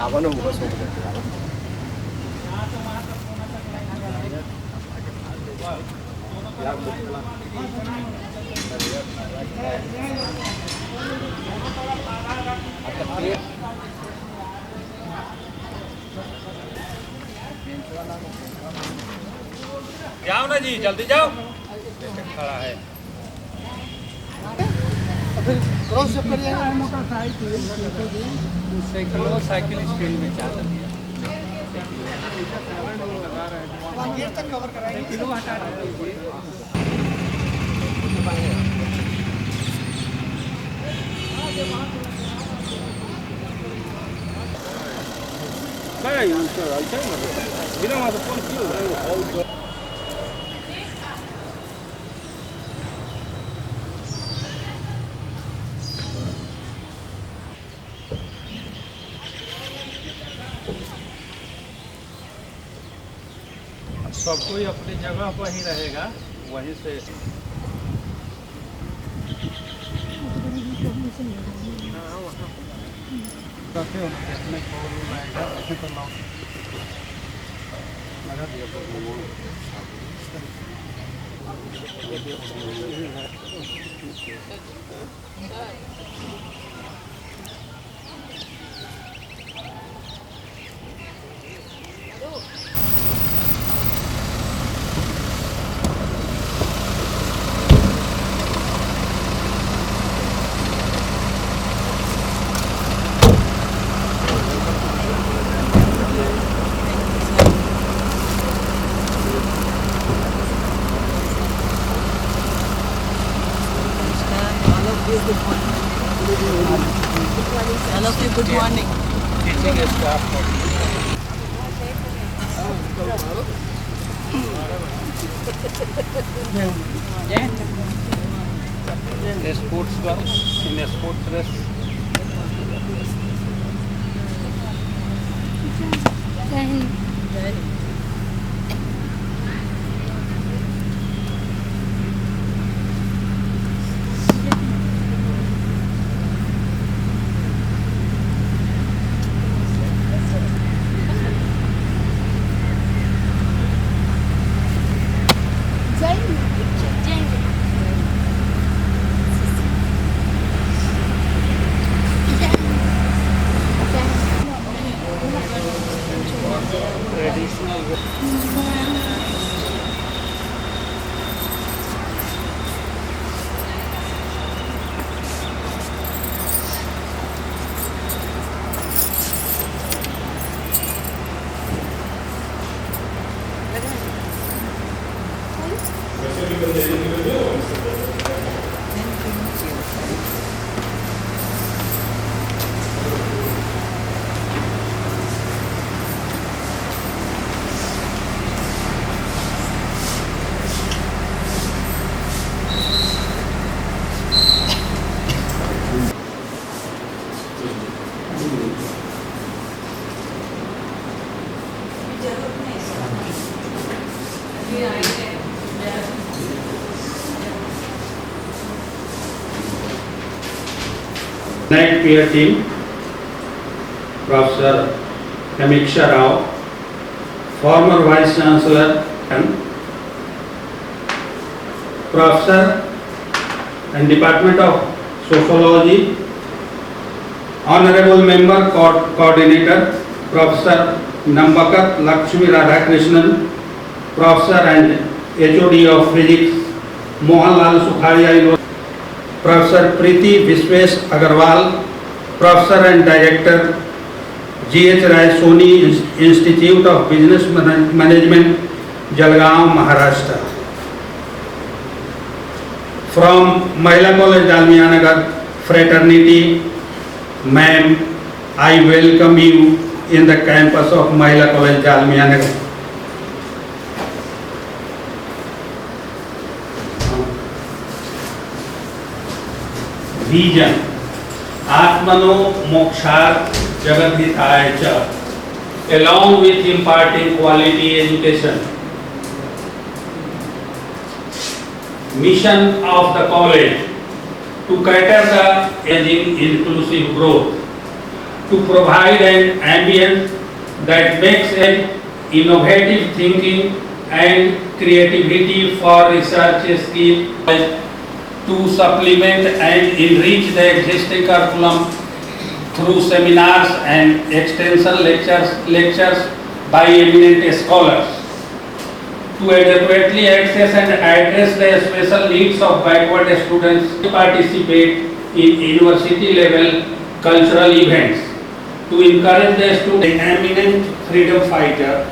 आपण उभं सोबत जाओ ना जी, जल्दी जाओ। खड़ा है क्रॉस जब कर जाएगा मोटरसाइकिल साइकिल स्पीड में चल रही है। गेट तक कवर कराएंगे। किलो हटा दीजिए। नहीं अच्छा बिना वहाँ से फोन किया सब कोई अपनी जगह पर ही रहेगा, वहीं से लगा दिया। Hello, good morning. Teaching staff. Sports bar in a sports dress. Night peer team, Professor Samiksha Rao, former Vice Chancellor and Professor and Department of Sociology, Honorable Member Coordinator, Professor Nambakat Lakshmi Radhakrishnan, Professor and HOD of Physics, Mohanlal Sukharia, Professor Preeti Vishwesh Agarwal, Professor and Director, G.H. Rai Soni Institute of Business Management, Jalgaon, Maharashtra. From Mahila College, Dalmianagar Fraternity, ma'am, I welcome you in the campus of Mahila College, Dalmianagar. Vision, Atmano Mokshat Jagadhitaya Cha, along with imparting quality education. mission of the college to cater the inclusive growth, to provide an ambient that makes it innovative thinking and creativity for research skill, to supplement and enrich the existing curriculum through seminars and extension lectures by eminent scholars, to adequately access and address the special needs of backward students, to participate in university level cultural events, to encourage the students, an eminent freedom fighter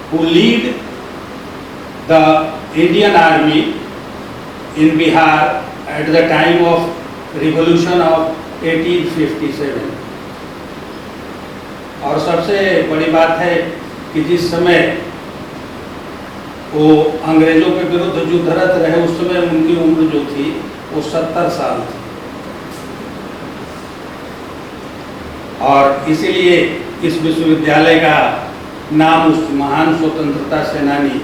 who lead the Indian Army in Bihar at the time of revolution of 1857. और सबसे बड़ी बात है कि जिस समय वो अंग्रेजों के विरुद्ध युद्धरत रहे उस समय उनकी उम्र जो थी वो 70 साल थी, और इसीलिए इस विश्वविद्यालय का नाम उस महान स्वतंत्रता सेनानी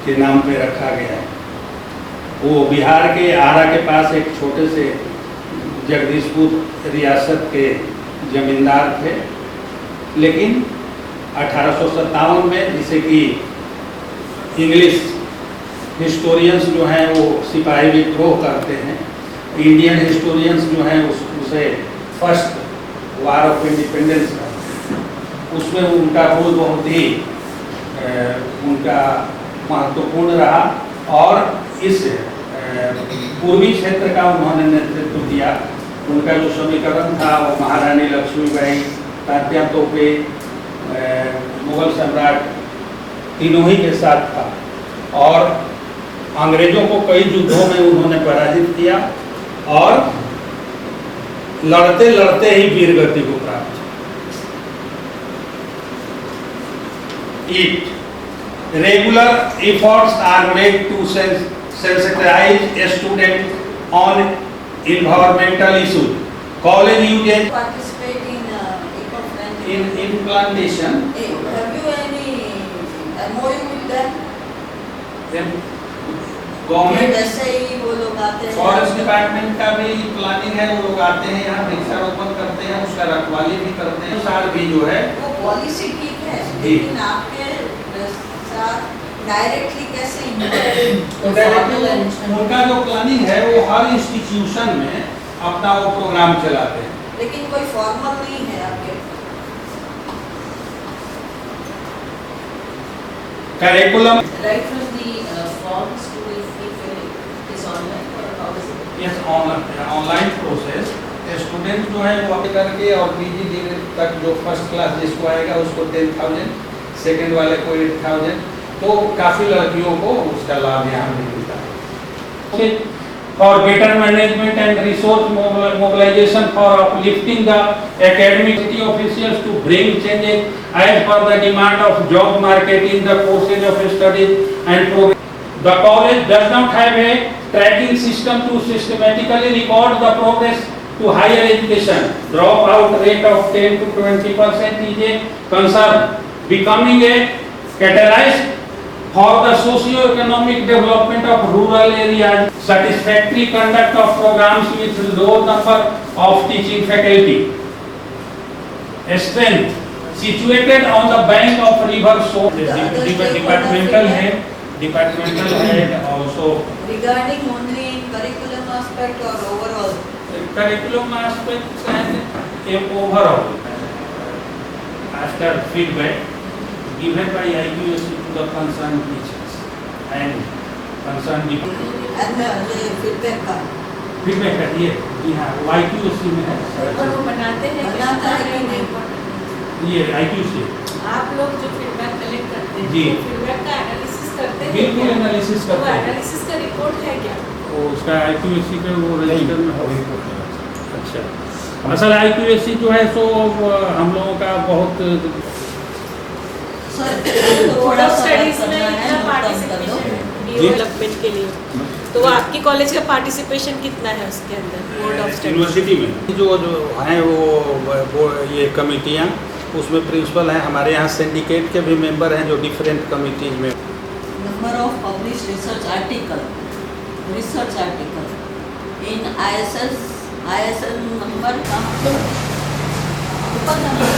के नाम पे रखा गया है। वो बिहार के आरा के पास एक छोटे से जगदीशपुर रियासत के जमींदार थे, लेकिन 1857 में, जिसे कि इंग्लिश हिस्टोरियंस जो हैं वो सिपाही विद्रोह करते हैं, इंडियन हिस्टोरियंस जो हैं उसे फर्स्ट वार ऑफ इंडिपेंडेंस करते हैं, उसमें उनका रोल बहुत ही उनका महत्वपूर्ण रहा और इस पूर्वी क्षेत्र का उन्होंने नेतृत्व किया। उनका जो समीकरण था वो महारानी लक्ष्मीबाई, तात्या तोपे, मुगल सम्राट तीनों ही के साथ था, और अंग्रेजों को कई युद्धों में उन्होंने पराजित किया और लड़ते लड़ते ही वीरगति को प्राप्त किया। Regular efforts are made to sensitize students on environmental issues. College uses Participate in eco-friendly. in plantation. Have you any MOU with them? Then government जैसे ही वो लोग आते हैं। फॉरेस्ट डिपार्टमेंट का भी प्लानिंग है, वो लोग आते हैं यहाँ वृक्षारोपण करते हैं, उसका रखवाली भी करते हैं। साल भी जो है वो पॉलिसी ठीक है, लेकिन आपके साथ डायरेक्टली कैसे उनका जो प्लानिंग है वो हर इंस्टीट्यूशन में अपना वो प्रोग्राम चलाते हैं, लेकिन कोई फॉर्मल नहीं है आपके। Curriculum Right from the forms to the fill is online or how is it? Yes online process. Student जो है वो करके और पीजी तक जो फर्स्ट क्लास जिसको आएगा उसको 10,000, सेकेंड वाले को 8,000, तो काफ़ी लड़कियों को उसका लाभ यहाँ भी मिलता है। For better management and resource mobilization for uplifting the academic officials to bring changes as per the demand of job market in the courses of studies and progress. The college does not have a tracking system to systematically record the progress to higher education. Dropout rate of 10 to 20% is a concern, becoming a catalyst for the socio-economic development of rural areas. Satisfactory conduct of programs with low number of teaching faculty. Strength situated on the bank of river source. Departmental head also. Regarding only curriculum aspect or overall? Curriculum aspects and overall. After feedback given by IQAC to the concerned teachers and concerned department. And the feedback का? Feedback का ये हाँ IQAC में है। और वो बनाते हैं कि बनाता है कि नहीं? ये IQAC। आप लोग जो फीडबैक कलेक्ट करते हैं, जी। फीडबैक का एनालिसिस करते हैं? बिल्कुल एनालिसिस करते वो हैं। एनालिसिस का रिपोर्ट है क्या? वो उसका IQAC का वो रजिस्टर में हो। अच्छा। असल IQAC जो है सो हम लोगों का बहुत बोर्ड ऑफ स्टडीज में इतना पार्टिसिपेशन डेवलपमेंट के लिए, तो वो आपकी कॉलेज का पार्टिसिपेशन कितना है उसके अंदर बोर्ड ऑफ स्टडीज? यूनिवर्सिटी में जो हैं वो ये कमेटियाँ, उसमें प्रिंसिपल हैं, हमारे यहाँ सिंडिकेट के भी मेंबर हैं जो डिफरेंट कमिटीज में। Number of published research article research article in ISN number कहाँ पे ऊपर नंबर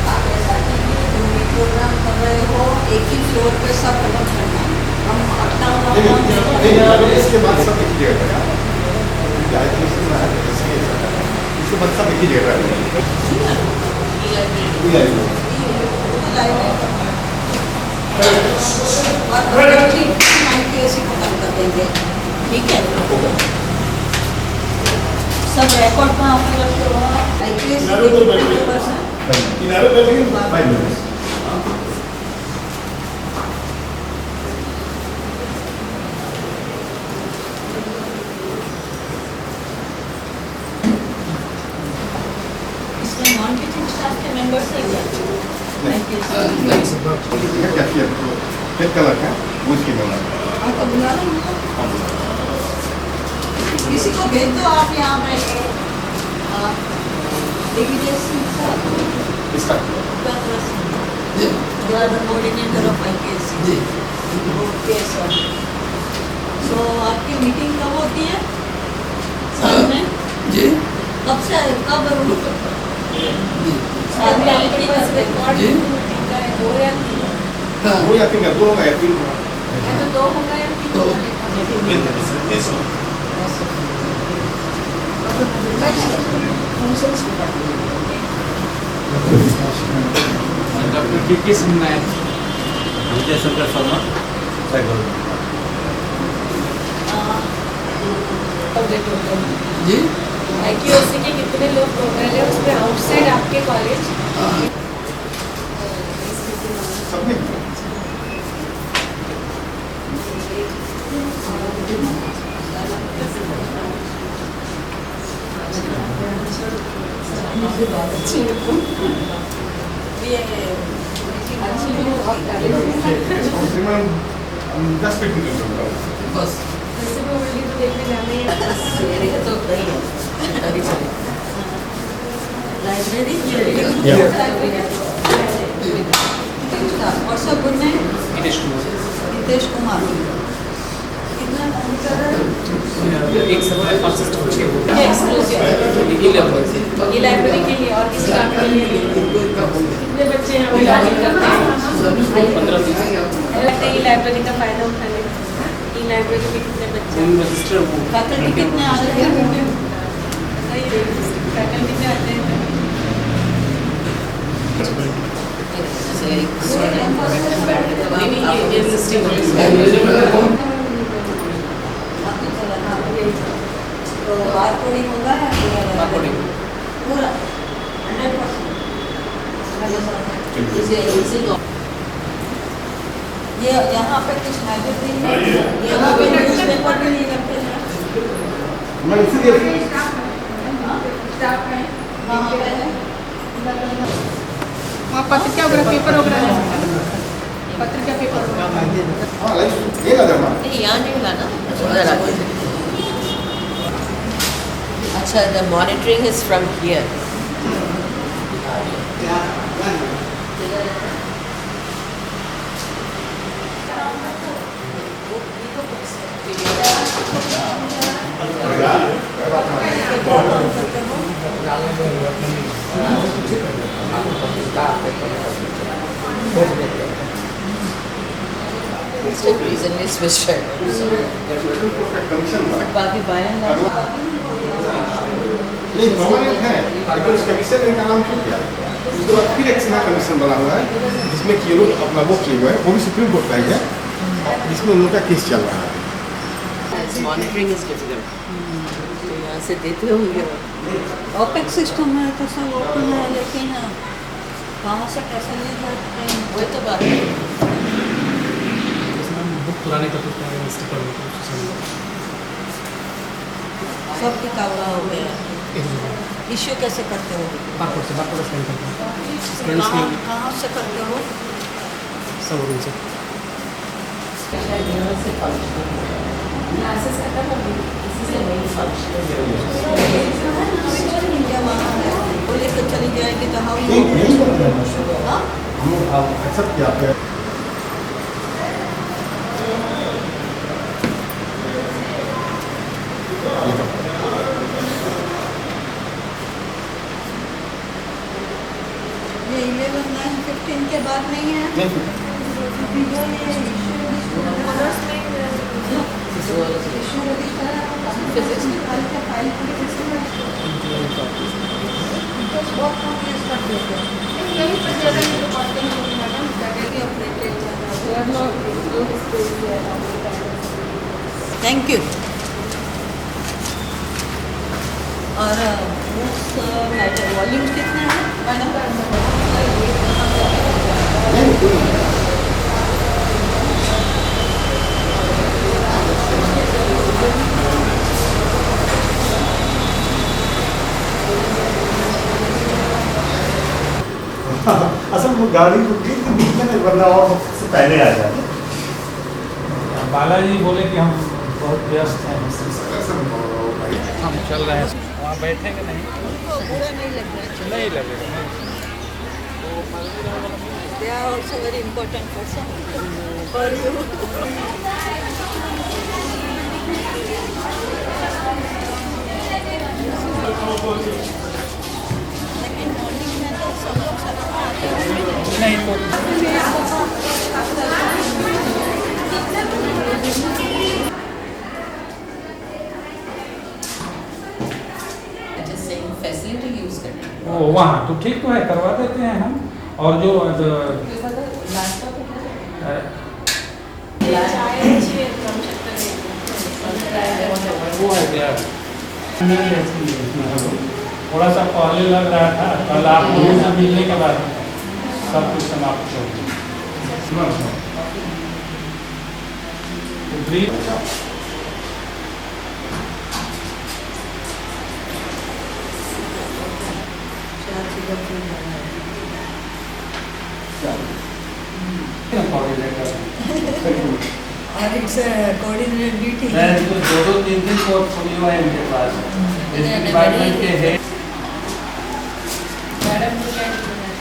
आप ऐसा कीजिए तुम भी प्रोग्राम कर रहे हो एक ही फ्लोर पे सब कवर करना हम अपना इसके बाद सब एक ही जगह है इसके बाद सब एक ही जगह है और बच्चे ऐसे खत्म कर देंगे ठीक है सब रिकॉर्ड में आप रखे हो IPS किनारे बैठेंगे 5 मिनट इसमें नॉन टीचिंग स्टाफ के मेंबर्स हैं क्या क्या किया रेड कलर का वो इसके में आपको बुला रहे हैं किसी को भेज दो आप यहाँ पे इसका coordinator of IPSC okay sir so आपकी मीटिंग कब होती है साल में जी कब से कब अभी आपके पास रिकॉर्ड जी। है 2 या 3 वो या 3 का 2 होगा या 3 होगा तो 2 होगा या 3 तो डॉक्टर के सिन्हा विजय शंकर शर्मा सब्जेक्ट होते हैं जी IQAC के कितने लोग प्रोग्राम है उस पे आउटसाइड आपके कॉलेज सबने तकरीबन 10 मिनट बस देखने जाने मेरे तो नहीं है अभी चले लाइब्रेरी और सब बुनने नितेश कुमार कितना एक समय फर्स्ट एक्सक्लूसिव ये लाइब्रेरी के लिए और किसी काम के लिए कितने बच्चे यहाँ पे लॉगिन करते हैं 15-20 लगता है ये लाइब्रेरी का फायदा उठाने ये लाइब्रेरी में कितने बच्चे रजिस्टर फैकल्टी कितने आ रहे हैं फैकल्टी में आते हैं तो बार कोडिंग होगा या कोडिंग पूरा 100%। ये यहाँ पे कुछ लाइब्रेरी है यहाँ पे न्यूज़पेपर भी नहीं रखते हैं मैं इसीलिए वहाँ पे है वहाँ पत्रिका वगैरह पेपर वगैरह है पत्रिका पेपर हाँ लाइक ये लगा ना नहीं यहाँ नहीं लाना उधर आके अच्छा the monitoring is from here recently switched commission बाकी बायन नहीं परमानेंट है लेकिन उस कमीशन का नाम क्यों किया उसके बाद फिर एक नया कमीशन बना हुआ है जिसमें कि ये लोग अपना वो किए हुए हैं वो भी सुप्रीम कोर्ट का ही है जिसमें उन लोग का केस चल रहा है मॉनिटरिंग इज डिफिकल्ट तो यहाँ से देते होंगे ओपेक्स सिस्टम है तो सब ओपन है लेकिन कहाँ से कैसे ले जाते हैं वही तो बात है बुक पुराने का तो सब टिकावड़ा हो गया इश्यू कैसे करते हो बारकोड से स्कैन करते हैं कहाँ से करते हो सब रूम से क्लासेस खत्म हो गई इसी से नहीं फंक्शन इंडिया वहाँ है वो लेकर चली जाएगी तो हाउ नहीं नहीं हाँ हम एक्सेप्ट किया आपके नहीं फिर ऑनर्स में यही पर ज़्यादा इम्पोर्टेंट है मैडम, थैंक यू। और बुक्स मैटर वॉल्यूम कितने हैं मैडम? असल वो गाड़ी रुकी थी बीच में नहीं, वरना और से पहले आ जाते। बालाजी बोले कि हम बहुत व्यस्त हैं, हम चल रहे हैं। वहाँ बैठेंगे नहीं, बुरा नहीं लग रहा है? नहीं लगेगा। They are also very important person for you. लेकिन मॉर्निंग में तो सब लोग सबका आते हैं। नहीं तो फैसिलिटी यूज करना वो वहाँ तो ठीक तो है, करवा देते हैं हम। और जो वो है क्या, थोड़ा सा पहले लग रहा था, कल आप लोगों से मिलने के बाद सब कुछ समाप्त हो गया। तो ब्रीफ और इट्स कोऑर्डिनेटेड ड्यूटी। मैं तो 2-3 पोर्टफोलियो है इनके पास, इस डिपार्टमेंट के है। मैडम को क्या करना है?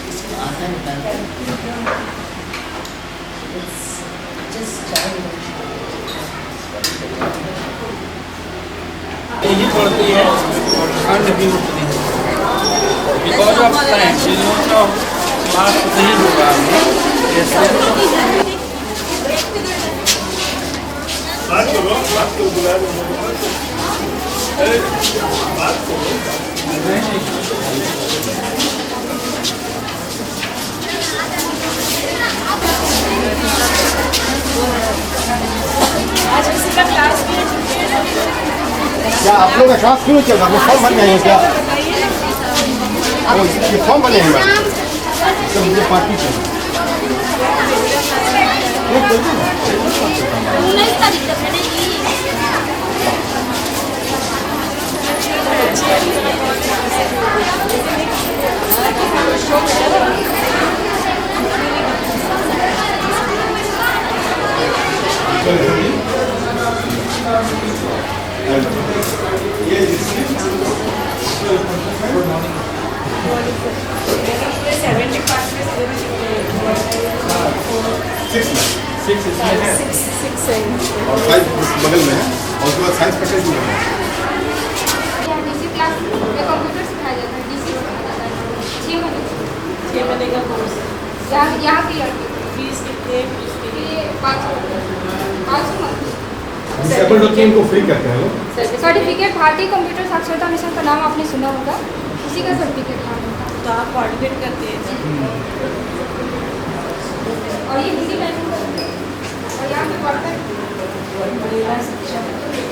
इसको आधा निकाल यही पड़ती है, ठंड भी उतनी है। बिकॉज ऑफ टाइम क्लास नहीं होगा बात करो बुला आज किसी का क्लास भी है? क्या आप लोग का क्लास क्यों चल रहा है? फॉर्म भरने हैं क्या? ये फॉर्म भरने हैं मैम, तो मुझे पार्टी चाहिए। 19 तारीख तक है नहीं। और साइंस बगल में है, और उसके बाद साइंस पैकेज में है। डीसी क्लास में कंप्यूटर सिखाया जाता है, डीसी सिखाया जाता है 6 महीने 6 महीने का कोर्स। यहाँ की फीस कितने? फीस के लिए ये 500 मंथ। डिसेबल्ड होते हैं इनको फ्री करते हैं लोग। सर्टिफिकेट भारतीय कंप्यूटर साक्षरता मिशन का नाम आपने सुना होगा, उसी का सर्टिफिकेट नाम होता तो आप कोऑर्डिनेट करते हैं है। और ये हिंदी लैंग्वेज और यहाँ पे पढ़ता है,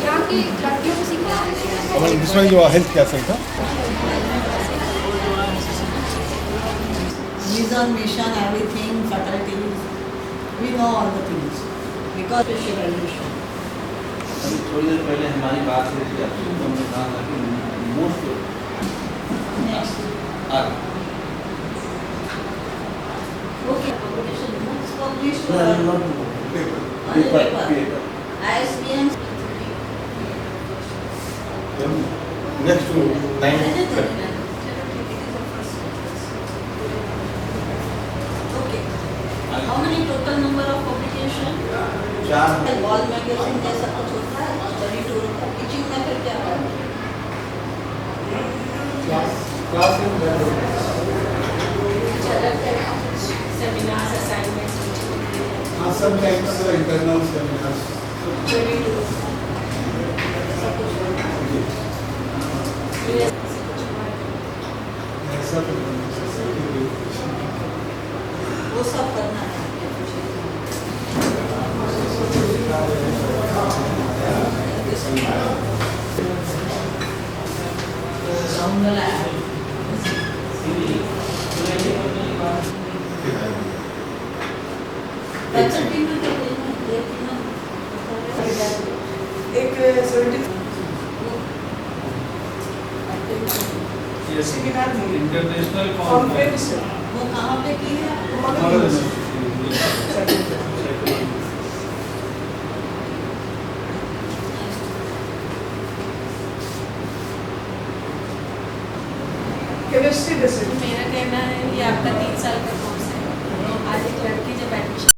यहाँ की लड़कियों को सिखाते हैं। This one your health care centre. Vision, mission, everything, faculties, we know all the things because special admission. अभी थोड़ी देर पहले हमारी बात हुई थी, आपसे तो हमने कहा था कि most Okay, publication books published on paper. ISBN. Next to 9 Okay. How many total number of publication? 4 Wall magazine जैसा कुछ होता है, study tour का teaching method क्या है? सेमिनार सेमिनार्स असाइनमेंट्स हाँ सब टाइप्स इंटरनल सेमिनार्स सब वो सब करना है एक 70 इंटरनेशनल कॉन्फ्रेंस वो कहाँ पे की है केमिस्ट्री मेरा कहना है ये आपका 3 साल का कोर्स है। आज एक लड़की जब एडमिशन